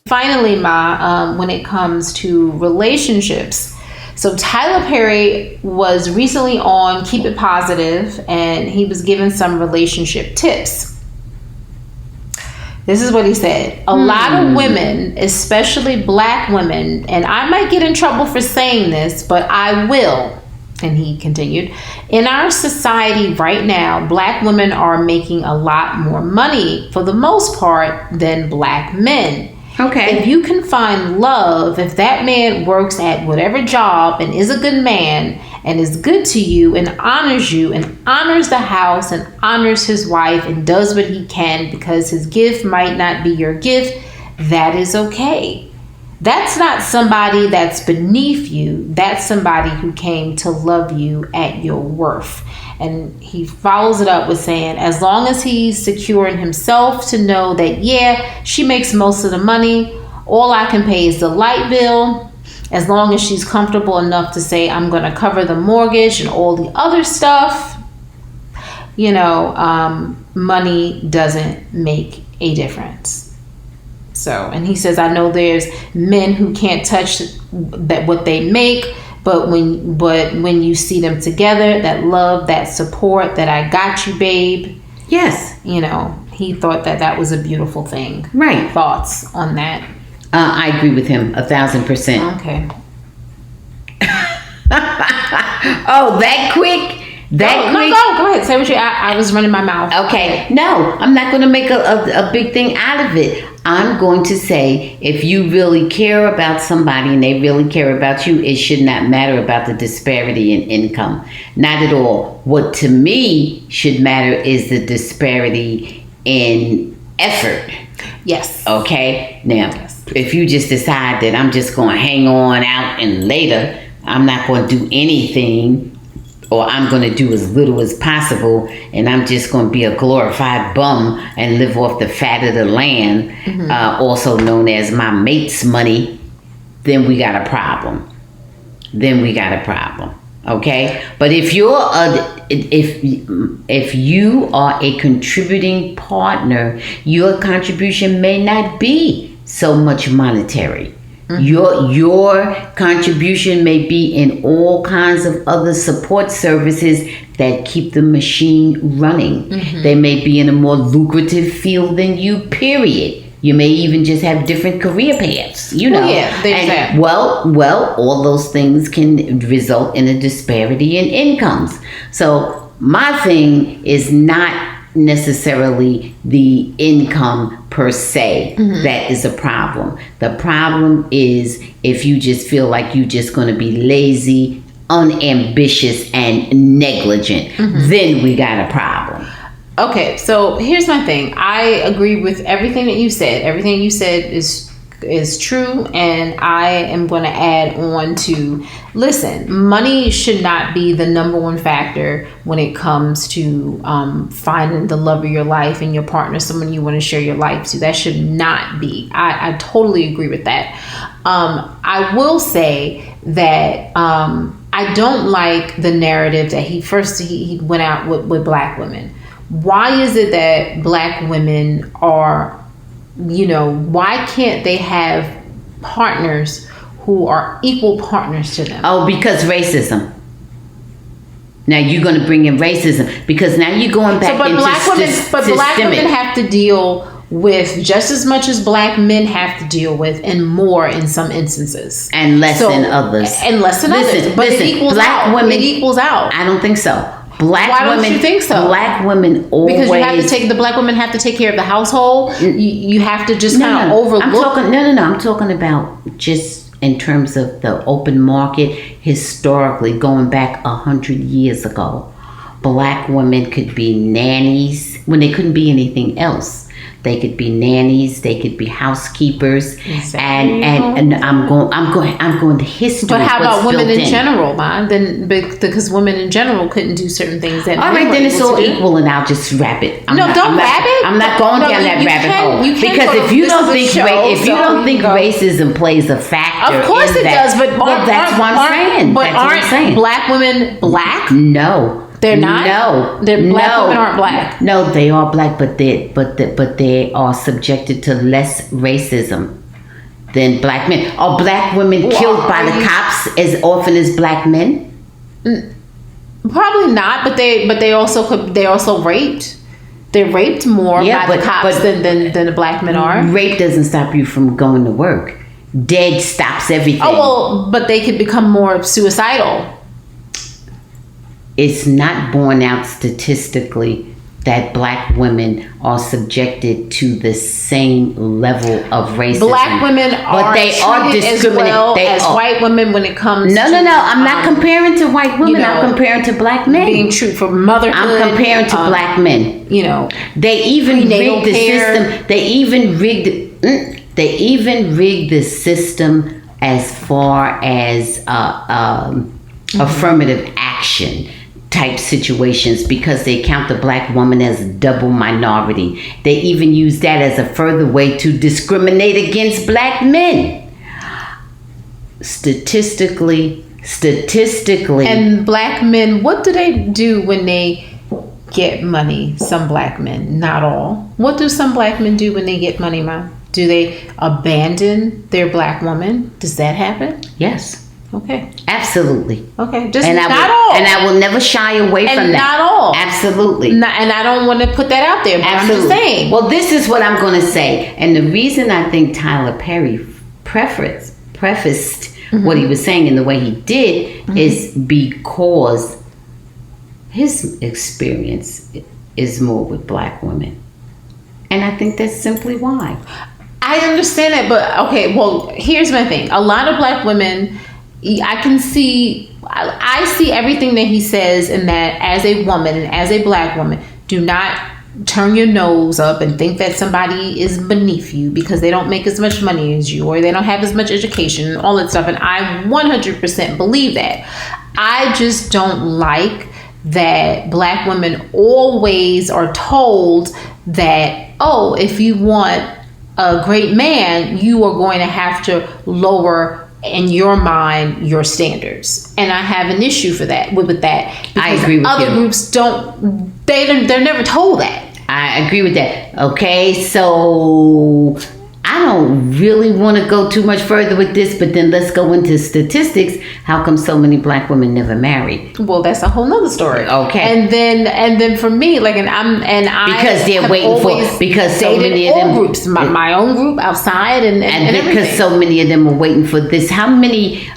Finally, when it comes to relationships. So Tyler Perry was recently on Keep It Positive, and he was given some relationship tips. This is what he said. A lot of women, especially black women, and I might get in trouble for saying this, but I will. And he continued, in our society right now, black women are making a lot more money for the most part than black men. Okay. If you can find love, if that man works at whatever job and is a good man and is good to you and honors the house and honors his wife and does what he can because his gift might not be your gift, that is okay. That's not somebody that's beneath you. That's somebody who came to love you at your worth. And he follows it up with saying, as long as he's secure in himself to know that, yeah, she makes most of the money. All I can pay is the light bill. As long as she's comfortable enough to say, I'm going to cover the mortgage and all the other stuff, money doesn't make a difference. So, and he says, I know there's men who can't touch what they make, but when you see them together, that love, that support, that I got you, babe. Yes. He thought that was a beautiful thing. Right. Thoughts on that? I agree with him 1,000%. Okay. Oh, that quick? Go ahead. Say what I was running my mouth. Okay. No, I'm not going to make a big thing out of it. I'm going to say, if you really care about somebody and they really care about you, it should not matter about the disparity in income. Not at all. What to me should matter is the disparity in effort. Yes. Okay. Now, if you just decide that I'm just going to hang on out and later I'm not going to do anything, or I'm going to do as little as possible, and I'm just going to be a glorified bum and live off the fat of the land, also known as my mate's money, then we got a problem. Okay? But if you are a contributing partner, your contribution may not be so much monetary. Your contribution may be in all kinds of other support services that keep the machine running. They may be in a more lucrative field than you, period. You may even just have different career paths, Well, all those things can result in a disparity in incomes. So my thing is not necessarily the income per se that is a problem. The problem is if you just feel like you're just going to be lazy, unambitious, and negligent, then we got a problem. Okay, so here's my thing. I agree with everything that you said. Everything you said is true, and I am going to add on to, listen, money should not be the number one factor when it comes to finding the love of your life and your partner, someone you want to share your life to. That should not be. I totally agree with that. I will say that I don't like the narrative that he went out with black women. Why is it that black women are, why can't they have partners who are equal partners to them? Oh, because racism. Now you're going to bring in racism because now you're going back into black women have to deal with just as much as black men have to deal with, and more in some instances, and less than others. But it equals out. I don't think so. Why don't you think so? Black women always, because the black women have to take care of the household. You have to just kind of overlook. I'm talking about just in terms of the open market. Historically, going back 100 years ago, black women could be nannies when they couldn't be anything else. They could be nannies. They could be housekeepers. Exactly. And I'm going to history. But how about women in general, man? Then because women in general couldn't do certain things that. All right, then it's all equal, and I'll just wrap it. Don't wrap it. I'm not going down that rabbit hole because if you don't think racism plays a factor, of course it does. But that's what I'm saying. But aren't black women black? No. They're not. No, black women aren't black. No, they are black, but they are subjected to less racism than black men. Are black women killed by the cops as often as black men? Probably not, but they also raped. They're raped more by the cops than the black men are. Rape doesn't stop you from going to work. Dead stops everything. Oh, well, but they could become more suicidal. It's not borne out statistically that black women are subjected to the same level of racism. Black women are treated as well as white women when it comes No. I'm not comparing to white women. I'm comparing to black men. Being true for motherhood. I'm comparing to black men. They even rigged the system. They even rigged the system as far as affirmative action type situations because they count the black woman as a double minority. They even use that as a further way to discriminate against black men. Statistically. And black men, what do they do when they get money? Some black men, not all. What do some black men do when they get money, Mom? Do they abandon their black woman? Does that happen? Yes. Okay. Absolutely. Okay. Just and not all. And I will never shy away from that. Not all. Absolutely. And I don't want to put that out there, but Absolutely. I'm just saying. Well, this is what I'm going to say. And the reason I think Tyler Perry prefaced what he was saying in the way he did is because his experience is more with black women. And I think that's simply why. I understand that, but okay, well, here's my thing. A lot of black women, I see everything that he says in that as a woman and as a black woman, do not turn your nose up and think that somebody is beneath you because they don't make as much money as you or they don't have as much education and all that stuff. And I 100% believe that. I just don't like that black women always are told that, oh, if you want a great man, you are going to have to lower in your mind your standards, and I have an issue with that because I agree with other you. groups they're never told that. I agree with that. Okay, so I don't really want to go too much further with this, but then let's go into statistics. How come so many black women never marry? Well, that's a whole nother story. Okay. And then for me, like, because they're waiting for because so many of them groups, my own group outside and because everything. so many of them are waiting for this. How many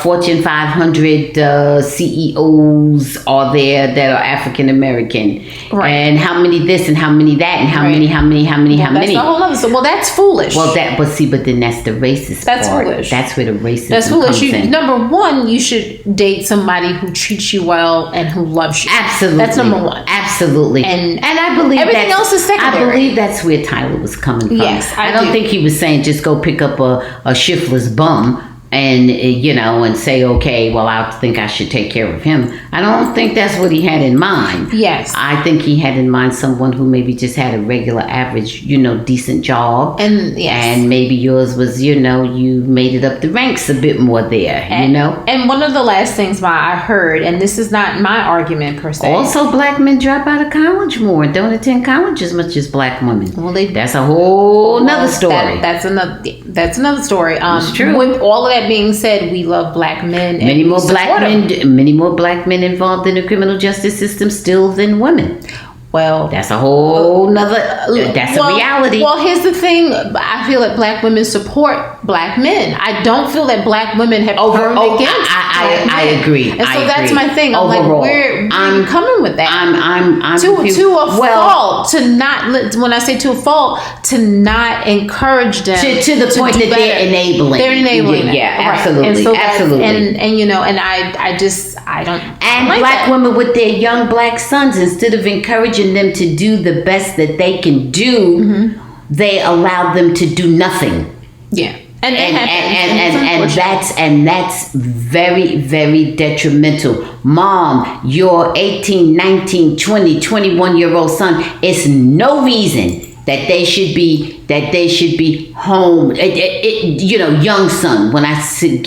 Fortune 500 CEOs are there that are African American? Right. And how many this and how many that and how Right. many? That's a whole other. Well, that's foolish. Well, but then that's the racist That's part. foolish. That's where the racism That's foolish. comes in. Number one, you should date somebody who treats you well and who loves you. Absolutely. That's number one. Absolutely. And I believe everything else is secondary. I believe that's where Tyler was coming from. Yes, I don't do. think he was saying just go pick up a shiftless bum and and say, okay, well, I think I should take care of him. I don't think that's what he had in mind. Yes. I think he had in mind someone who maybe just had a regular, average, decent job. And yes. And maybe yours was, you made it up the ranks a bit more there, And one of the last things I heard, and this is not my argument per se. Also, black men drop out of college more and don't attend college as much as black women. Well, that's a whole nother story. That's another story. It's true. With all of that being said, we love black men. Many more black men involved in the criminal justice system still than women. Well, that's a whole nother. That's a reality. Well, here's the thing. I feel that black women support black men. I don't feel that black women have turned against. I agree. And so that's my thing. I'm Overall, like, where are you coming with that? I'm to a fault. To not. When I say to a fault, to not encourage them to the point that they're enabling. They're enabling. Yeah, absolutely, and so absolutely. And I don't. And like black that. women with their young black sons, instead of encouraging them to do the best that they can do, they allow them to do nothing. Yeah. And that's very, very detrimental. Mom, your 18, 19, 20, 21-year-old son, it's no reason that they should be home. Young son, when I say,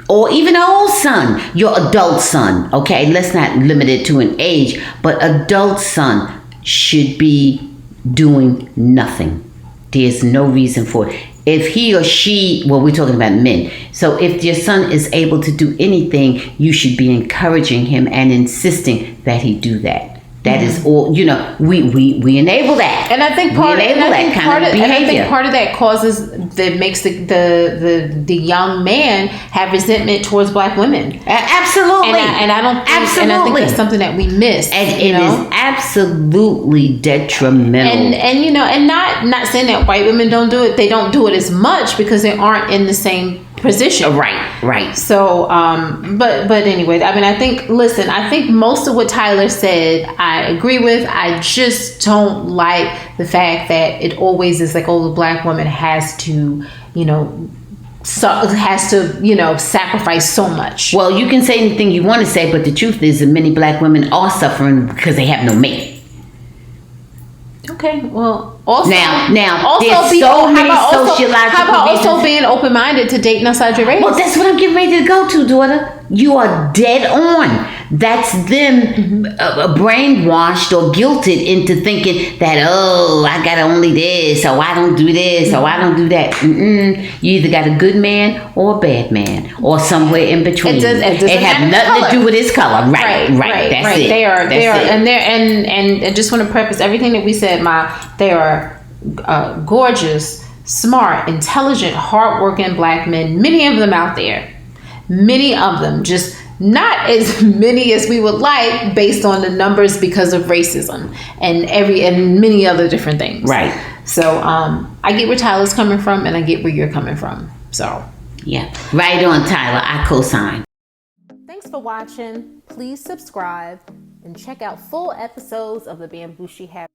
or even an old son, your adult son. Okay, let's not limit it to an age, but adult son should be doing nothing. There's no reason for it. if he or she, well, we're talking about men. So if your son is able to do anything, you should be encouraging him and insisting that he do that. That is all, you know, we enable that. And I think part of that causes that makes the young man have resentment towards black women. Absolutely. And I don't think, and I think that's something that we miss. And it is absolutely detrimental. And you know, and not saying that white women don't do it. They don't do it as much because they aren't in the same position. Right. So, but anyway, I mean, I think most of what Tyler said, I agree with. I just don't like the fact that it always is like, oh, the black woman has to, sacrifice so much. Well, you can say anything you want to say, but the truth is that many black women are suffering because they have no mate. Okay, well, also now, also there's so many sociological how about reasons. also being open-minded to dating outside your race? Well, that's what I'm getting ready to go to, daughter. You are dead on. That's them brainwashed or guilted into thinking that, oh, I got only this, or I don't do this, or I don't do that. You either got a good man or a bad man, or somewhere in between. It has nothing to do with his color. Right. That's it. They are, and I just want to preface everything that we said. They are gorgeous, smart, intelligent, hardworking black men. Many of them out there. Many of them, just not as many as we would like based on the numbers because of racism and many other different things. Right. So I get where Tyler's coming from and I get where you're coming from. So yeah. Right on, Tyler. I co-sign. Thanks for watching. Please subscribe and check out full episodes of the Bambooshee Habit.